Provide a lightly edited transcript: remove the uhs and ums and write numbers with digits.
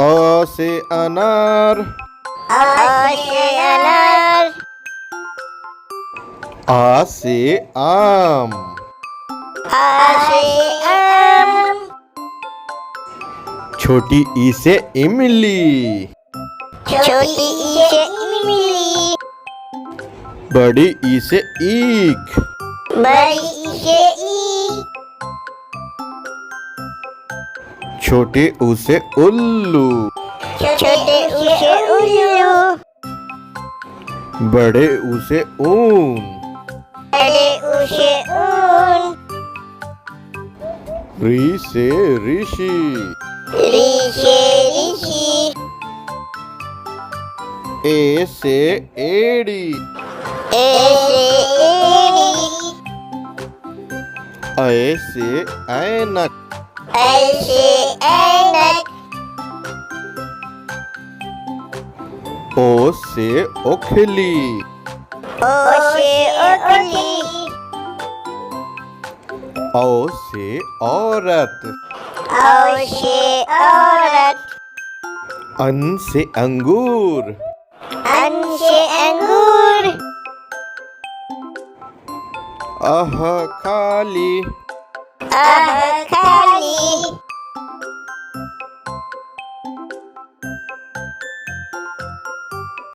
अ से अनार। अ से अनार। आ से आम। आ से आम। छोटी ई से इमली। छोटी ई से इमली। बड़ी ई से ईख। बड़ी ई से ईख। छोटे ऊ से उल्लू। छोटे ऊ से उल्लू। बड़े ऊ से ऊन। बड़े ऊ से ऊन। री से ऋषि। री से ऋषि। ए से एड़ी। ए से एड़ी। ऐ से ऐनक। ऐ से ऐनक। ओ से ओखली। ओ से ओखली। औ से औरत। औ से औरत। अन से अंगूर। अन से अंगूर। अह खाली। अह खाली।